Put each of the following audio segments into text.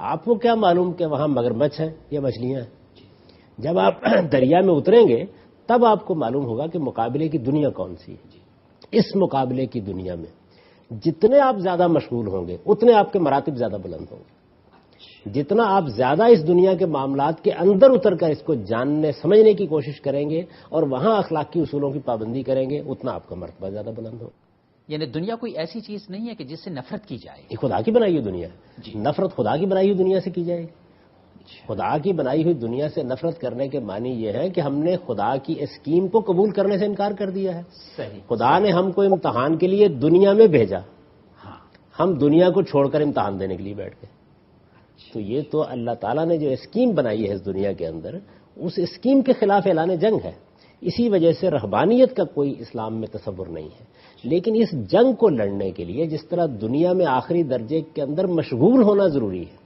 آپ کو کیا معلوم کہ وہاں مگرمچھ ہیں یا مچھلیاں ہیں؟ جب آپ دریا میں اتریں گے تب آپ کو معلوم ہوگا کہ مقابلے کی دنیا کون سی ہے. اس مقابلے کی دنیا میں جتنے آپ زیادہ مشغول ہوں گے اتنے آپ کے مراتب زیادہ بلند ہوں گے. جتنا آپ زیادہ اس دنیا کے معاملات کے اندر اتر کر اس کو جاننے سمجھنے کی کوشش کریں گے اور وہاں اخلاقی اصولوں کی پابندی کریں گے اتنا آپ کا مرتبہ زیادہ بلند ہوگا. یعنی دنیا کوئی ایسی چیز نہیں ہے کہ جس سے نفرت کی جائے. یہ خدا کی بنائی ہوئی دنیا ہے. نفرت خدا کی بنائی ہوئی دنیا سے کی جائے. خدا کی بنائی ہوئی دنیا سے نفرت کرنے کے معنی یہ ہے کہ ہم نے خدا کی اسکیم کو قبول کرنے سے انکار کر دیا ہے. خدا نے ہم کو امتحان کے لیے دنیا میں بھیجا, ہم دنیا کو چھوڑ کر امتحان دینے کے لیے بیٹھ گئے. تو یہ تو اللہ تعالیٰ نے جو اسکیم بنائی ہے اس دنیا کے اندر, اس اسکیم کے خلاف اعلان جنگ ہے. اسی وجہ سے رہبانیت کا کوئی اسلام میں تصور نہیں ہے. لیکن اس جنگ کو لڑنے کے لیے جس طرح دنیا میں آخری درجے کے اندر مشغول ہونا ضروری ہے,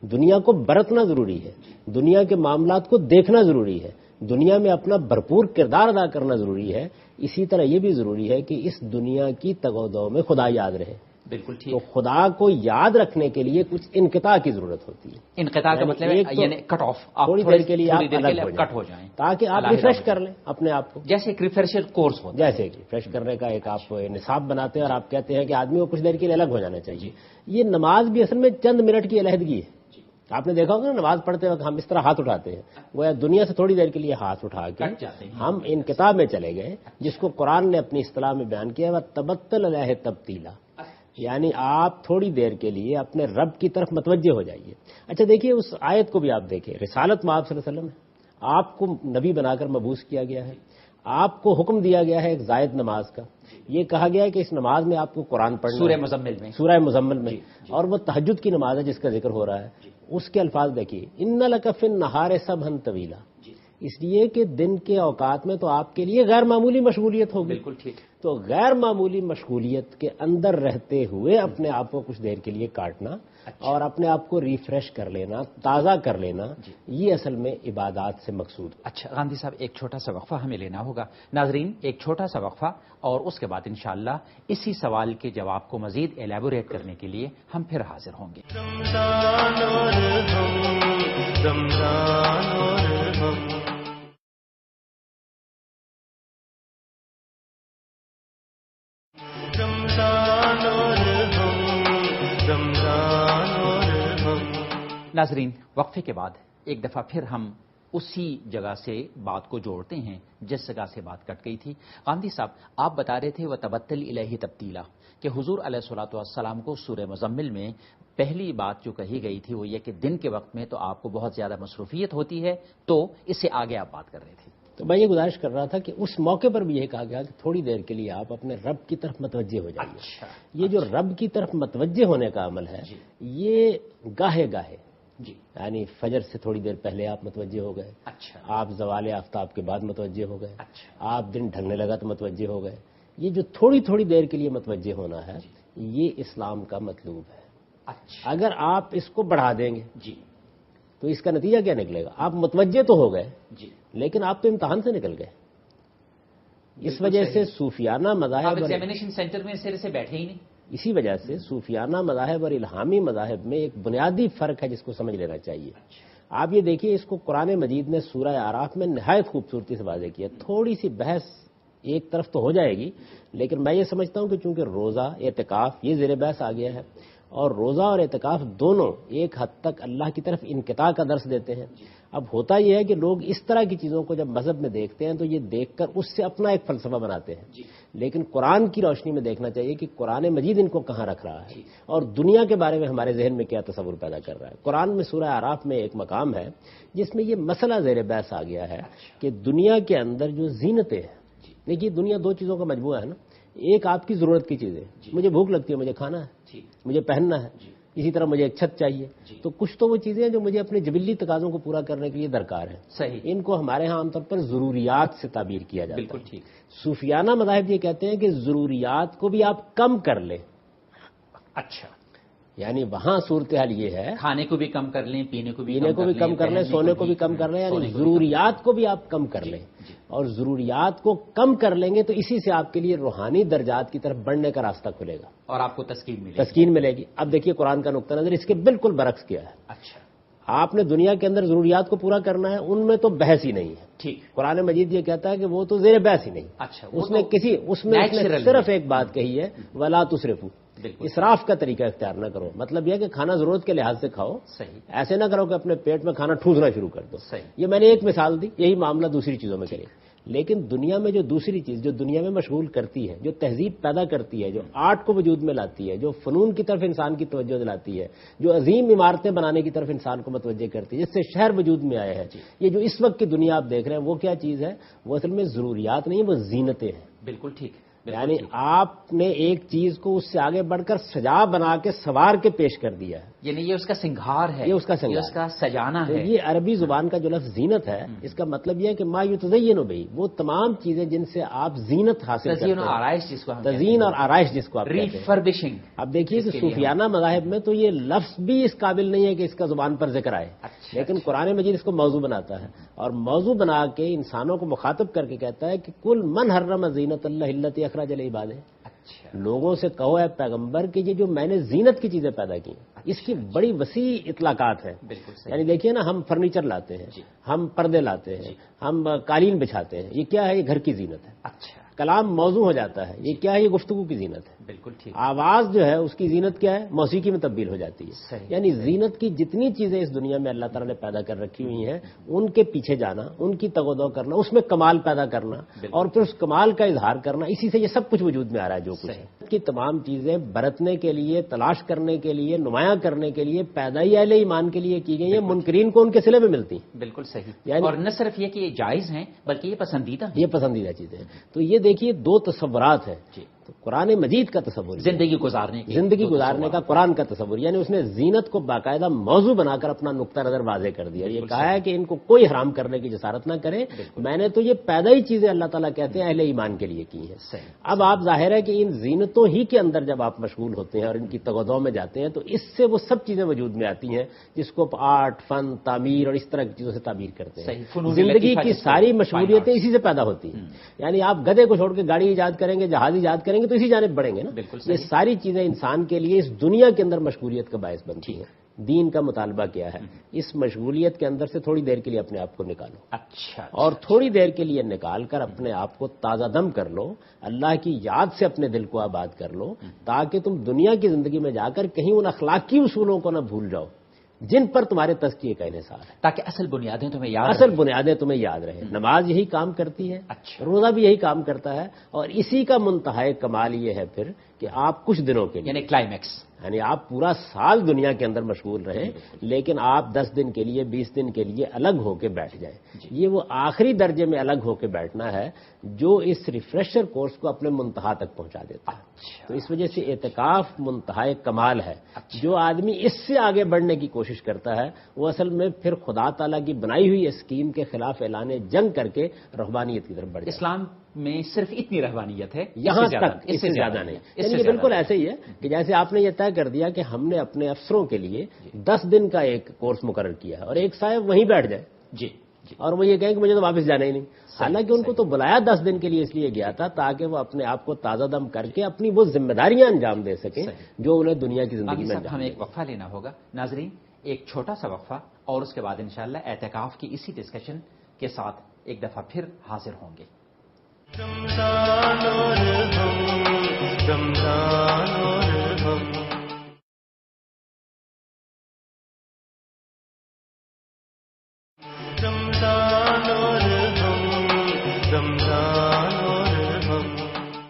دنیا کو برتنا ضروری ہے, دنیا کے معاملات کو دیکھنا ضروری ہے, دنیا میں اپنا بھرپور کردار ادا کرنا ضروری ہے, اسی طرح یہ بھی ضروری ہے کہ اس دنیا کی تگودو میں خدا یاد رہے. بالکل ٹھیک. تو خدا کو یاد رکھنے کے لیے کچھ انقطاع کی ضرورت ہوتی ہے. انقطاع کا مطلب ہے یعنی کٹ آف, تھوڑی دیر کے لیے آپ الگ کٹ ہو جائیں تاکہ آپ ریفریش کر لیں اپنے آپ کو. جیسے ایک ریفریشر کورس ہوتا ہے, جیسے کہ ریفریش کرنے کا ایک آپ نصاب بناتے ہیں اور آپ کہتے ہیں کہ آدمی کو کچھ دیر کے لیے الگ ہو جانا چاہیے. یہ نماز بھی اصل میں چند منٹ کی علیحدگی ہے. آپ نے دیکھا ہوگا نا, نماز پڑھتے وقت ہم اس طرح ہاتھ اٹھاتے ہیں, وہ دنیا سے تھوڑی دیر کے لیے ہاتھ اٹھا کے ہم انقطاع میں چلے گئے, جس کو قرآن نے اپنی اصطلاح میں بیان کیا, وہ تبتل علیہ تبتیلا, یعنی آپ تھوڑی دیر کے لیے اپنے رب کی طرف متوجہ ہو جائیے. اچھا دیکھیے اس آیت کو بھی آپ دیکھیں, رسالت میں آپ صلی اللہ علیہ وسلم ہے, آپ کو نبی بنا کر مبعوث کیا گیا ہے, آپ کو حکم دیا گیا ہے ایک زائد نماز کا. یہ کہا گیا ہے کہ اس نماز میں آپ کو قرآن پڑھنا, سورہ مزمل میں, اور وہ تہجد کی نماز ہے جس کا ذکر ہو رہا ہے. اس کے الفاظ دیکھیے, ان لک فی النہار سبحا طویلا, اس لیے کہ دن کے اوقات میں تو آپ کے لیے غیر معمولی مشغولیت ہوگی. بالکل ٹھیک. تو غیر معمولی مشغولیت کے اندر رہتے ہوئے اپنے آپ کو کچھ دیر کے لیے کاٹنا اور اپنے آپ کو ریفریش کر لینا, تازہ کر لینا, یہ اصل میں عبادات سے مقصود. اچھا گاندھی صاحب, ایک چھوٹا سا وقفہ ہمیں لینا ہوگا. ناظرین, ایک چھوٹا سا وقفہ, اور اس کے بعد انشاءاللہ اسی سوال کے جواب کو مزید ایلیبوریٹ کرنے کے لیے ہم پھر حاضر ہوں گے. ناظرین, وقفے کے بعد ایک دفعہ پھر ہم اسی جگہ سے بات کو جوڑتے ہیں جس جگہ سے بات کٹ گئی تھی. گاندھی صاحب, آپ بتا رہے تھے وہ تبتل الہی تبتیلا, کہ حضور علیہ الصلوۃ والسلام کو سورہ مزمل میں پہلی بات جو کہی گئی تھی وہ یہ کہ دن کے وقت میں تو آپ کو بہت زیادہ مصروفیت ہوتی ہے, تو اس سے آگے آپ بات کر رہے تھے. تو میں یہ گزارش کر رہا تھا کہ اس موقع پر بھی یہ کہا گیا کہ تھوڑی دیر کے لیے آپ اپنے رب کی طرف متوجہ ہو جائیے. یہ جو رب کی طرف متوجہ ہونے کا عمل ہے, یہ گاہے گاہے, یعنی فجر سے تھوڑی دیر پہلے آپ متوجہ ہو گئے, آپ زوال آفتاب کے بعد متوجہ ہو گئے, آپ دن ڈھلنے لگا تو متوجہ ہو گئے. یہ جو تھوڑی تھوڑی دیر کے لیے متوجہ ہونا ہے, یہ اسلام کا مطلوب ہے. اگر آپ اس کو بڑھا دیں گے تو اس کا نتیجہ کیا نکلے گا؟ آپ متوجہ تو ہو گئے لیکن آپ تو امتحان سے نکل گئے. اس وجہ سے صوفیانہ مذاہب ایگزامینیشن سینٹر میں سر سے بیٹھے ہی نہیں. اسی وجہ سے صوفیانہ مذاہب اور الہامی مذاہب میں ایک بنیادی فرق ہے جس کو سمجھ لینا چاہیے. آپ یہ دیکھیے, اس کو قرآن مجید نے سورہ اعراف میں نہایت خوبصورتی سے واضح کیا. تھوڑی سی بحث ایک طرف تو ہو جائے گی, لیکن میں یہ سمجھتا ہوں کہ چونکہ روزہ, اعتکاف یہ زیر بحث آ گیا ہے, اور روزہ اور اعتکاف دونوں ایک حد تک اللہ کی طرف انقطاع کا درس دیتے ہیں. اب ہوتا یہ ہے کہ لوگ اس طرح کی چیزوں کو جب مذہب میں دیکھتے ہیں تو یہ دیکھ کر اس سے اپنا ایک فلسفہ بناتے ہیں. لیکن قرآن کی روشنی میں دیکھنا چاہیے کہ قرآن مجید ان کو کہاں رکھ رہا ہے اور دنیا کے بارے میں ہمارے ذہن میں کیا تصور پیدا کر رہا ہے. قرآن میں سورہ اعراف میں ایک مقام ہے جس میں یہ مسئلہ زیر بحث آ گیا ہے کہ دنیا کے اندر جو زینتیں ہیں, دیکھیے دنیا دو چیزوں کا مجموعہ ہے نا. ایک آپ کی ضرورت کی چیزیں, مجھے بھوک لگتی ہے, مجھے کھانا ہے, مجھے پہننا ہے, اسی طرح مجھے ایک چھت چاہیے. تو کچھ تو وہ چیزیں ہیں جو مجھے اپنے جبلی تقاضوں کو پورا کرنے کے لیے درکار ہیں. صحیح. ان کو ہمارے ہاں عام طور پر ضروریات سے تعبیر کیا جاتا ہے. بالکل ٹھیک. صوفیانہ مذاہب یہ کہتے ہیں کہ ضروریات کو بھی آپ کم کر لیں. اچھا, یعنی وہاں صورتحال یہ ہے, کھانے کو بھی کم کر لیں, پینے کو بھی کم کر لیں, سونے کو بھی کم کر لیں, یعنی ضروریات کو بھی آپ کم کر لیں. اور ضروریات کو کم کر لیں گے تو اسی سے آپ کے لیے روحانی درجات کی طرف بڑھنے کا راستہ کھلے گا اور آپ کو تسکین ملے گی. اب دیکھیے قرآن کا نقطہ نظر اس کے بالکل برعکس کیا ہے. آپ نے دنیا کے اندر ضروریات کو پورا کرنا ہے، ان میں تو بحث ہی نہیں ہے. ٹھیک، قرآن مجید یہ کہتا ہے کہ وہ تو زیر بحث ہی نہیں. اچھا، اس میں صرف ایک بات کہی ہے، ولا تسرفوا، اسراف کا طریقہ اختیار نہ کرو. مطلب یہ کہ کھانا ضرورت کے لحاظ سے کھاؤ، صحیح، ایسے نہ کرو کہ اپنے پیٹ میں کھانا ٹھوسنا شروع کر دو. صحیح. یہ میں نے ایک مثال دی، یہی معاملہ دوسری چیزوں میں کرے. لیکن دنیا میں جو دوسری چیز جو دنیا میں مشغول کرتی ہے، جو تہذیب پیدا کرتی ہے، جو آرٹ کو وجود میں لاتی ہے، جو فنون کی طرف انسان کی توجہ دلاتی ہے، جو عظیم عمارتیں بنانے کی طرف انسان کو متوجہ کرتی ہے، جس سے شہر وجود میں آیا ہے، یہ جو اس وقت کی دنیا آپ دیکھ رہے ہیں وہ کیا چیز ہے؟ وہ اصل میں ضروریات نہیں، وہ زینتیں ہیں. بالکل ٹھیک. یعنی آپ نے ایک چیز کو اس سے آگے بڑھ کر سجا بنا کے سوار کے پیش کر دیا ہے. یعنی یہ اس کا سنگھار ہے، یہ اس کا سنگھار، یہ اس کا سجانا ہے. یہ عربی زبان کا جو لفظ زینت ہے، اس کا مطلب یہ ہے کہ ما یتزین بہ، وہ تمام چیزیں جن سے آپ زینت حاصل کرتے ہیں، تزئین اور آرائش جس کو ہم تزئین اور آرائش جس کو آپ کہتے ہیں، ریفربشنگ. اب دیکھیے کہ صوفیانہ مذاہب میں تو یہ لفظ بھی اس قابل نہیں ہے کہ اس کا زبان پر ذکر آئے، لیکن قرآن مجید اس کو موضوع بناتا ہے، اور موضوع بنا کے انسانوں کو مخاطب کر کے کہتا ہے کہ کل من حرم زینت اللہ التی اخرج لعبادہ. لوگوں سے کہو اے پیغمبر کہ یہ جو میں نے زینت کی چیزیں پیدا کی اس کی بڑی وسیع اطلاقات ہیں. یعنی دیکھیے نا، ہم فرنیچر لاتے ہیں، ہم پردے لاتے ہیں، ہم قالین بچھاتے ہیں، یہ کیا ہے؟ یہ گھر کی زینت ہے. اچھا، کلام موضوع ہو جاتا ہے، یہ کیا ہے؟ یہ گفتگو کی زینت ہے. بالکل ٹھیک. آواز جو ہے اس کی زینت کیا ہے؟ موسیقی میں تبدیل ہو جاتی ہے. صحیح. یعنی زینت کی جتنی چیزیں اس دنیا میں اللہ تعالیٰ نے پیدا کر رکھی ہوئی ہیں، ان کے پیچھے جانا، ان کی تگ و دو کرنا، اس میں کمال پیدا کرنا، اور پھر اس کمال کا اظہار کرنا، اسی سے یہ سب کچھ وجود میں آ رہا ہے. جو کچھ ہے کی تمام چیزیں برتنے کے لیے، تلاش کرنے کے لیے، نمایاں کرنے کے لیے، پیدائی اہل ایمان کے لیے کی گئی ہیں. منکرین کو ان کے صلے میں ملتی ہیں. بالکل صحیح. اور نہ صرف یہ کہ یہ جائز ہیں بلکہ یہ پسندیدہ ہیں. یہ پسندیدہ چیزیں ہیں. تو یہ دیکھیے دو تصورات ہیں. تو قرآن مجید کا تصور، زندگی گزارنے کا قرآن کا تصور، یعنی اس نے زینت کو باقاعدہ موضوع بنا کر اپنا نقطہ نظر واضح کر دیا. یہ کہا ہے کہ ان کو کوئی حرام کرنے کی جسارت نہ کرے، میں نے تو یہ پیدائی چیزیں اللہ تعالیٰ کہتے ہیں اہل ایمان کے لیے کی ہیں. اب آپ ظاہر ہے کہ ان زینتوں ہی کے اندر جب آپ مشغول ہوتے ہیں اور ان کی تغذو میں جاتے ہیں تو اس سے وہ سب چیزیں وجود میں آتی ہیں جس کو آرٹ، فن، تعمیر اور اس طرح کی چیزوں سے تعبیر کرتے ہیں. زندگی کی ساری مشغولیتیں اسی سے پیدا ہوتی ہیں. یعنی آپ گدھے کو چھوڑ کے گاڑی ایجاد کریں گے، جہاز ایجاد کریں گے تو اسی جانب بڑھیں گے نا. یہ ساری چیزیں انسان کے لیے اس دنیا کے اندر مشغولیت کا باعث بنتی ہیں. دین کا مطالبہ کیا ہے؟ اس مشغولیت کے اندر سے تھوڑی دیر کے لیے اپنے آپ کو نکالو. اچھا. اور تھوڑی دیر کے لیے نکال کر اپنے آپ کو تازہ دم کر لو، اللہ کی یاد سے اپنے دل کو آباد کر لو، تاکہ تم دنیا کی زندگی میں جا کر کہیں ان اخلاقی اصولوں کو نہ بھول جاؤ جن پر تمہارے تزکیے کا انحصار ہے، تاکہ اصل بنیادیں تمہیں یاد رہیں. نماز یہی کام کرتی ہے، روزہ بھی یہی کام کرتا ہے، اور اسی کا منتہا کمال یہ ہے پھر کہ آپ کچھ دنوں کے لیے، یعنی کلائمیکس، یعنی آپ پورا سال دنیا کے اندر مشغول رہیں لیکن آپ 10 دن کے لیے، 20 دن کے لیے الگ ہو کے بیٹھ جائیں. یہ وہ آخری درجے میں الگ ہو کے بیٹھنا ہے جو اس ریفریشر کورس کو اپنے منتہا تک پہنچا دیتا ہے. تو اس وجہ سے اعتکاف منتہا کمال ہے. جو آدمی اس سے آگے بڑھنے کی کوشش کرتا ہے وہ اصل میں پھر خدا تعالیٰ کی بنائی ہوئی اسکیم کے خلاف اعلان جنگ کر کے رہبانیت کی طرف بڑھ جاتا ہے. اسلام میں صرف اتنی رہبانیت ہے، یہاں تک، اس سے زیادہ نہیں. یہ بالکل ایسے ہی ہے کہ جیسے آپ نے یہ طے کر دیا کہ ہم نے اپنے افسروں کے لیے 10 دن کا ایک کورس مقرر کیا ہے اور ایک صاحب وہیں بیٹھ جائے اور وہ یہ کہیں کہ مجھے تو واپس جانا ہی نہیں. حالانکہ ان کو تو بلایا 10 دن کے لیے اس لیے گیا تھا تاکہ وہ اپنے آپ کو تازہ دم کر کے اپنی وہ ذمہ داریاں انجام دے سکیں جو انہیں دنیا کی زندگی میں. ہمیں ایک وقفہ لینا ہوگا. ناظرین، ایک چھوٹا سا وقفہ اور اس کے بعد انشاءاللہ اعتکاف کی اسی ڈسکشن کے ساتھ ایک دفعہ پھر حاضر ہوں گے. رمضان اور ہم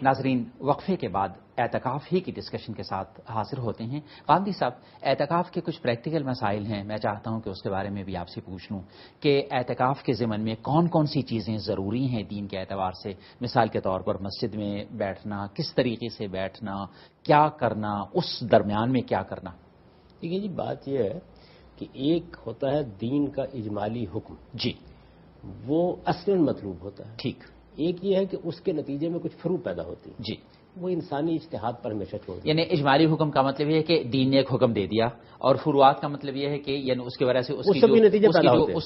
ناظرین، وقفے کے بعد اعتکاف ہی کی ڈسکشن کے ساتھ حاضر ہوتے ہیں. قاضی صاحب، اعتکاف کے کچھ پریکٹیکل مسائل ہیں، میں چاہتا ہوں کہ اس کے بارے میں بھی آپ سے پوچھ لوں کہ اعتکاف کے ضمن میں کون کون سی چیزیں ضروری ہیں دین کے اعتبار سے. مثال کے طور پر مسجد میں بیٹھنا، کس طریقے سے بیٹھنا، کیا کرنا، اس درمیان میں کیا کرنا. دیکھیے جی، بات یہ ہے کہ ایک ہوتا ہے دین کا اجمالی حکم، وہ اصلاً مطلوب ہوتا ہے. ٹھیک. ایک یہ ہے کہ اس کے نتیجے میں کچھ فروع پیدا ہوتی ہے، وہ انسانی اجتہاد پر ہمیشہ چھوڑ دیا. یعنی اجمالی حکم کا مطلب یہ ہے کہ دین نے ایک حکم دے دیا، اور فروعات کا مطلب یہ ہے کہ یعنی اس کی وجہ سے اس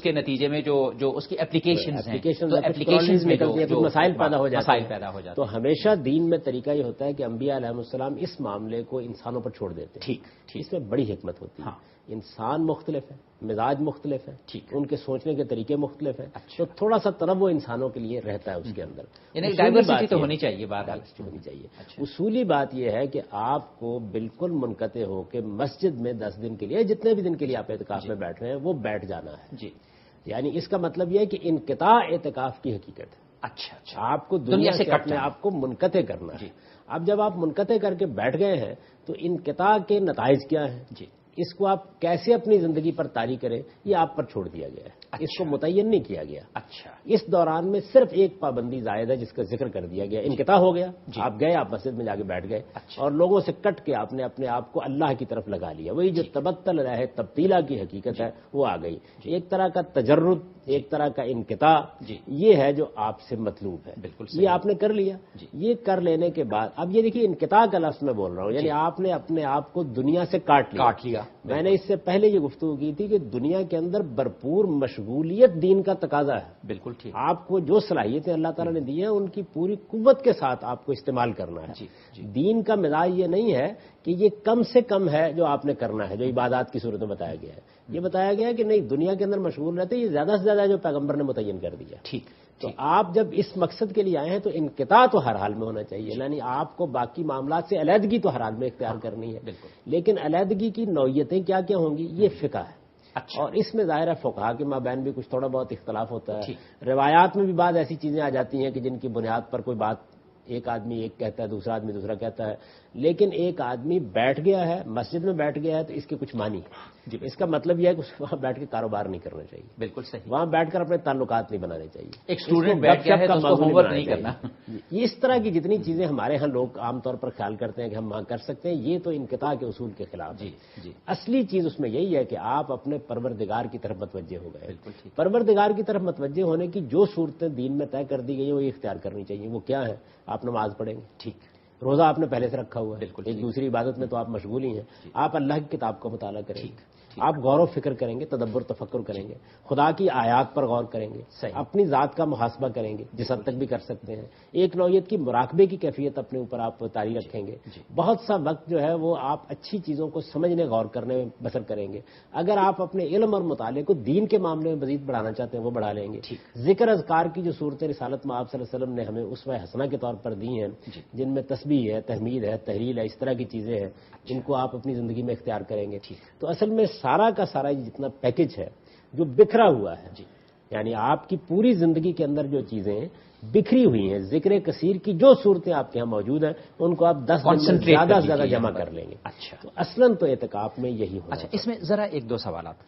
کے نتیجے میں جو اس کی اپلیکیشنز میں جو مسائل پیدا ہو جاتے ہیں. تو ہمیشہ دین میں طریقہ یہ ہوتا ہے کہ انبیاء علیہ السلام اس معاملے کو انسانوں پر چھوڑ دیتے ہیں. ٹھیک. اس میں بڑی حکمت ہوتی ہے. انسان مختلف ہے، مزاج مختلف ہے، ٹھیک، ان کے سوچنے کے طریقے مختلف ہیں، تو تھوڑا سا تنوع انسانوں کے لیے رہتا ہے اس کے اندر، یعنی ڈائیورسٹی تو ہونی چاہیے، ڈائیورسٹی ہونی چاہیے۔ اصولی بات یہ ہے کہ آپ کو بالکل منقطع ہو کے مسجد میں 10 دن کے لیے، جتنے بھی دن کے لیے آپ اعتکاف میں بیٹھ رہے ہیں، وہ بیٹھ جانا ہے۔ جی، یعنی اس کا مطلب یہ ہے کہ انقطاع اعتکاف کی حقیقت ہے۔ اچھا، آپ کو دنیا سے اپنے آپ کو منقطع کرنا ہے۔ اب جب آپ منقطع کر کے بیٹھ گئے ہیں تو انقطاع کے نتائج کیا ہیں؟ جی، اس کو آپ کیسے اپنی زندگی پر طاری کریں، یہ آپ پر چھوڑ دیا گیا ہے، اس کو متعین نہیں کیا گیا۔ اچھا، اس دوران میں صرف ایک پابندی زائد ہے جس کا ذکر کر دیا گیا، انقطاع ہو گیا، آپ گئے، آپ مسجد میں جا کے بیٹھ گئے اور لوگوں سے کٹ کے آپ نے اپنے آپ کو اللہ کی طرف لگا لیا، وہی جو تبتل رہے تبدیلا کی حقیقت ہے وہ آ گئی، ایک طرح کا تجرد، ایک طرح کا انقطاع، یہ ہے جو آپ سے مطلوب ہے۔ بالکل یہ آپ نے کر لیا، یہ کر لینے کے بعد اب یہ دیکھیے انقطاع کا لفظ میں بول رہا ہوں، یعنی آپ نے اپنے آپ کو دنیا سے کاٹ لیا۔ میں نے اس سے پہلے یہ گفتگو کی تھی کہ دنیا کے اندر بھرپور مشغولیت دین کا تقاضا ہے۔ بالکل ٹھیک، آپ کو جو صلاحیتیں اللہ تعالیٰ نے دی ہیں ان کی پوری قوت کے ساتھ آپ کو استعمال کرنا ہے۔ دین کا مزاج یہ نہیں ہے کہ یہ کم سے کم ہے جو آپ نے کرنا ہے، جو عبادات کی صورت میں بتایا گیا ہے، یہ بتایا گیا ہے کہ نہیں، دنیا کے اندر مشغول رہتے، یہ زیادہ سے زیادہ جو پیغمبر نے متعین کر دیا۔ ٹھیک، تو آپ جب اس مقصد کے لیے آئے ہیں تو انقطاع تو ہر حال میں ہونا چاہیے، یعنی آپ کو باقی معاملات سے علیحدگی تو ہر حال میں اختیار کرنی ہے، لیکن علیحدگی کی نوعیتیں کیا کیا ہوں گی، یہ فقہ ہے۔ اور اس میں ظاہر ہے فقہا کے مابین بھی کچھ تھوڑا بہت اختلاف ہوتا ہے، روایات میں بھی بعض ایسی چیزیں آ جاتی ہیں کہ جن کی بنیاد پر کوئی بات ایک آدمی ایک کہتا ہے، دوسرا آدمی دوسرا کہتا ہے، لیکن ایک آدمی بیٹھ گیا ہے، مسجد میں بیٹھ گیا ہے تو اس کے کچھ معنی ہے۔ اس کا مطلب یہ ہے کہ وہاں بیٹھ کے کاروبار نہیں کرنا چاہیے، بالکل صحیح، وہاں بیٹھ کر اپنے تعلقات نہیں بنانے چاہیے، ایک اسٹوڈنٹ بیٹھ گیا ہے تو اس کو ہوم ورک نہیں کرنا۔ یہ اس طرح کی جتنی چیزیں ہمارے ہاں لوگ عام طور پر خیال کرتے ہیں کہ ہم وہاں کر سکتے ہیں، یہ تو انقطاع کے اصول کے خلاف ہے۔ اصلی چیز اس میں یہی ہے کہ آپ اپنے پروردگار کی طرف متوجہ ہو گئے۔ پروردگار کی طرف متوجہ ہونے کی جو صورتیں دین میں طے کر دی گئی ہیں وہ اختیار کرنی چاہیے۔ وہ کیا ہے؟ آپ نماز پڑھیں گے، ٹھیک، روزہ آپ نے پہلے سے رکھا ہوا ہے، ایک دوسری عبادت میں تو آپ مشغول ہی ہیں، آپ اللہ کی کتاب کا مطالعہ کریں گے، آپ غور و فکر کریں گے، تدبر تفکر کریں گے، خدا کی آیات پر غور کریں گے، اپنی ذات کا محاسبہ کریں گے جس حد تک بھی کر سکتے ہیں، ایک نوعیت کی مراقبے کی کیفیت اپنے اوپر آپ طاری رکھیں گے، بہت سا وقت جو ہے وہ آپ اچھی چیزوں کو سمجھنے غور کرنے میں بسر کریں گے۔ اگر آپ اپنے علم اور مطالعے کو دین کے معاملے میں مزید بڑھانا چاہتے ہیں وہ بڑھا لیں گے۔ ذکر اذکار کی جو صورتیں رسالت میں آپ صلی اللہ علیہ وسلم نے ہمیں اسوہ حسنہ کے طور پر دی ہیں، جن میں تسبیح ہے، تحمید ہے، تحلیل ہے، اس طرح کی چیزیں ہیں، ان کو آپ اپنی زندگی میں اختیار کریں گے۔ تو اصل میں سارا کا سارا جتنا پیکج ہے جو بکھرا ہوا ہے، یعنی آپ کی پوری زندگی کے اندر جو چیزیں بکھری ہوئی ہیں، ذکر کثیر کی جو صورتیں آپ کے یہاں موجود ہیں ان کو آپ 10 دن میں زیادہ سے زیادہ جمع کر لیں گے۔ اچھا، تو اصلاً تو اعتکاف میں یہی ہونا۔ اچھا، اس میں ذرا ایک دو سوالات۔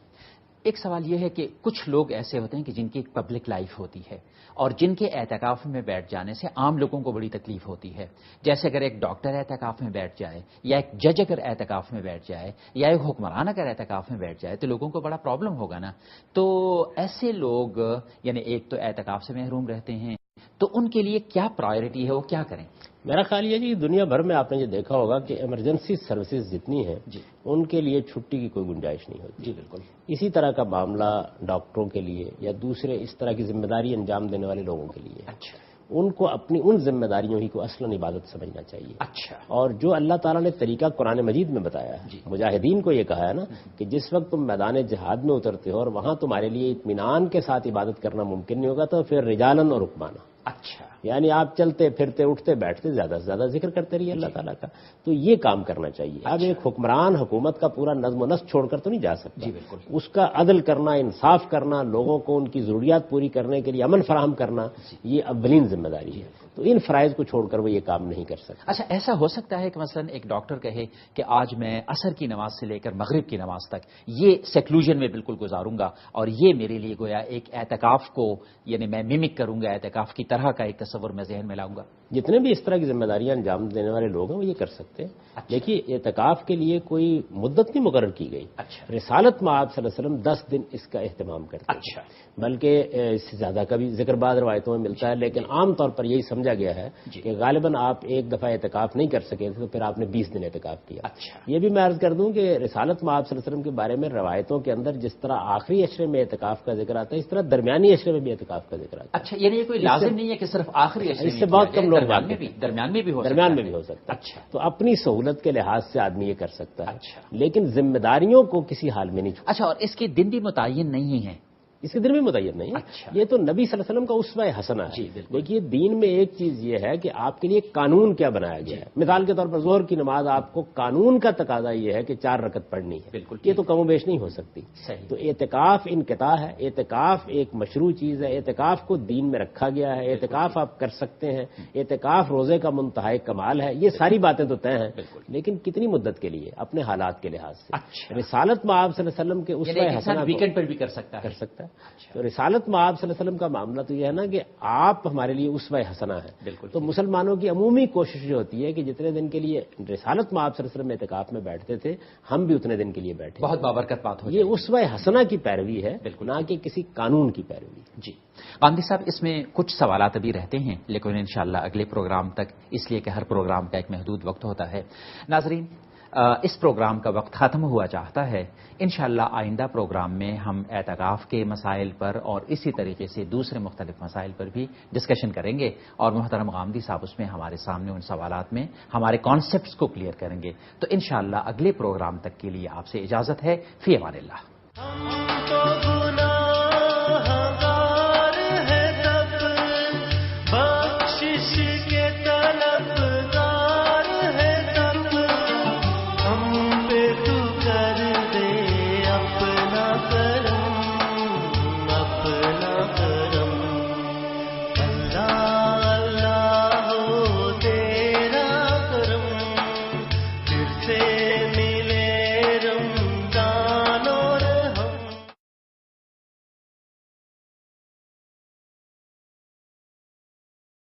ایک سوال یہ ہے کہ کچھ لوگ ایسے ہوتے ہیں کہ جن کی ایک پبلک لائف ہوتی ہے اور جن کے اعتکاف میں بیٹھ جانے سے عام لوگوں کو بڑی تکلیف ہوتی ہے، جیسے اگر ایک ڈاکٹر اعتکاف میں بیٹھ جائے یا ایک جج اگر اعتکاف میں بیٹھ جائے یا ایک حکمران اگر اعتکاف میں بیٹھ جائے تو لوگوں کو بڑا پرابلم ہوگا نا۔ تو ایسے لوگ یعنی ایک تو اعتکاف سے محروم رہتے ہیں، تو ان کے لیے کیا پرائیورٹی ہے، وہ کیا کریں؟ میرا خیال یہ کہ دنیا بھر میں آپ نے یہ دیکھا ہوگا کہ ایمرجنسی سروسز جتنی ہیں ان کے لیے چھٹی کی کوئی گنجائش نہیں ہوتی۔ جی بالکل، اسی طرح کا معاملہ ڈاکٹروں کے لیے یا دوسرے اس طرح کی ذمہ داری انجام دینے والے لوگوں کے لیے۔ اچھا، ان کو اپنی ان ذمہ داریوں ہی کو اصلاً عبادت سمجھنا چاہیے۔ اچھا، اور جو اللہ تعالیٰ نے طریقہ قرآن مجید میں بتایا ہے، مجاہدین کو یہ کہا ہے نا کہ جس وقت تم میدان جہاد میں اترتے ہو اور وہاں تمہارے لیے اطمینان کے ساتھ عبادت کرنا ممکن نہیں ہوگا تو پھر رجالن اور رکبانا، اچھا، یعنی آپ چلتے پھرتے اٹھتے بیٹھتے زیادہ سے زیادہ ذکر کرتے رہیے اللہ تعالیٰ کا، تو یہ کام کرنا چاہیے۔ اب ایک حکمران حکومت کا پورا نظم و نسق چھوڑ کر تو نہیں جا سکتا، جی بالکل، اس کا عدل کرنا، انصاف کرنا، لوگوں کو ان کی ضروریات پوری کرنے کے لیے امن فراہم کرنا، یہ اولین ذمہ داری ہے، تو ان فرائض کو چھوڑ کر وہ یہ کام نہیں کر سکتا۔ اچھا، ایسا ہو سکتا ہے کہ مثلا ایک ڈاکٹر کہے کہ آج میں عصر کی نماز سے لے کر مغرب کی نماز تک یہ سیکلوژن میں بالکل گزاروں گا اور یہ میرے لیے گویا ایک اعتکاف کو یعنی میں میمک کروں گا، اعتکاف کی طرح کا ایک تصور میں ذہن میں لاؤں گا؟ جتنے بھی اس طرح کی ذمہ داریاں انجام دینے والے لوگ ہیں وہ یہ کر سکتے ہیں۔ دیکھیے اعتکاف کے لیے کوئی مدت نہیں مقرر کی گئی، رسالت میں آپ صلی اللہ علیہ وسلم 10 دن اس کا اہتمام کرتے ہیں، اچھا، بلکہ اس سے زیادہ کا بھی ذکر بعض روایتوں میں ملتا ہے، لیکن عام طور پر یہی سمجھا گیا ہے کہ غالباً آپ ایک دفعہ اعتکاف نہیں کر سکے تھے تو پھر آپ نے 20 دن اعتکاف کیا۔ اچھا، یہ بھی میں عرض کر دوں کہ رسالت میں آپ صلی اللہ علیہ وسلم کے بارے میں روایتوں کے اندر جس طرح آخری عشرے میں اعتکاف کا ذکر آتا ہے اس طرح درمیانی عشرے میں بھی اعتکاف کا ذکر آتا ہے۔ اچھا، یعنی یہ کوئی لازم نہیں ہے کہ صرف آخری عشرے اس سے بہت کم لوگ درمیان میں بھی ہو سکتا ہے. اچھا. تو اپنی سہولت کے لحاظ سے آدمی یہ کر سکتا ہے. اچھا. لیکن ذمہ داریوں کو کسی حال میں نہیں چھوڑ. اچھا، اور اس کے دن بھی متعین نہیں ہیں؟ اس کے دن بھی متعین نہیں ہے. اچھا. یہ تو نبی صلی اللہ علیہ وسلم کا اسوہ حسنہ ہے. جی بالکل. دیکھیے دین میں ایک چیز یہ ہے کہ آپ کے لیے قانون کیا بنایا گیا ہے. مثال کے طور پر ظہر کی نماز آپ کو قانون کا تقاضا یہ ہے کہ 4 رکعت پڑھنی ہے. بالکل. یہ تو کم و بیش نہیں ہو سکتی. صحیح. تو اعتکاف انقطاع ہے. اعتکاف ایک مشروع چیز ہے. اعتکاف کو دین میں رکھا گیا ہے. اعتکاف آپ کر سکتے ہیں. اعتکاف روزے کا منتہائی کمال ہے. یہ ساری باتیں تو طے ہیں. لیکن کتنی مدت کے لیے اپنے حالات کے لحاظ سے. اچھا. رسالت میں آپ صلی اللہ علیہ وسلم کے اسوہ حسنہ ویکینڈ پر بھی کر سکتا ہے. تو رسالت میں آپ صلی اللہ علیہ وسلم کا معاملہ تو یہ ہے نا کہ آپ ہمارے لیے اسوہ حسنہ ہے. بالکل. تو مسلمانوں کی عمومی کوشش یہ ہوتی ہے کہ جتنے دن کے لیے رسالت میں آپ صلی اللہ علیہ وسلم اعتکاف میں بیٹھتے تھے ہم بھی اتنے دن کے لیے بیٹھے. بہت بابرکت بات ہو. یہ اسوہ حسنہ کی پیروی ہے. بالکل. نہ کہ کسی قانون کی پیروی. جی قامدی صاحب، اس میں کچھ سوالات ابھی رہتے ہیں لیکن انشاءاللہ اگلے پروگرام تک، اس لیے کہ ہر پروگرام کا ایک محدود وقت ہوتا ہے. ناظرین، اس پروگرام کا وقت ختم ہوا چاہتا ہے. انشاءاللہ آئندہ پروگرام میں ہم اعتکاف کے مسائل پر اور اسی طریقے سے دوسرے مختلف مسائل پر بھی ڈسکشن کریں گے، اور محترم غامدی صاحب اس میں ہمارے سامنے ان سوالات میں ہمارے کانسیپٹس کو کلیئر کریں گے. تو انشاءاللہ اگلے پروگرام تک کے لیے آپ سے اجازت ہے. فی امان اللہ.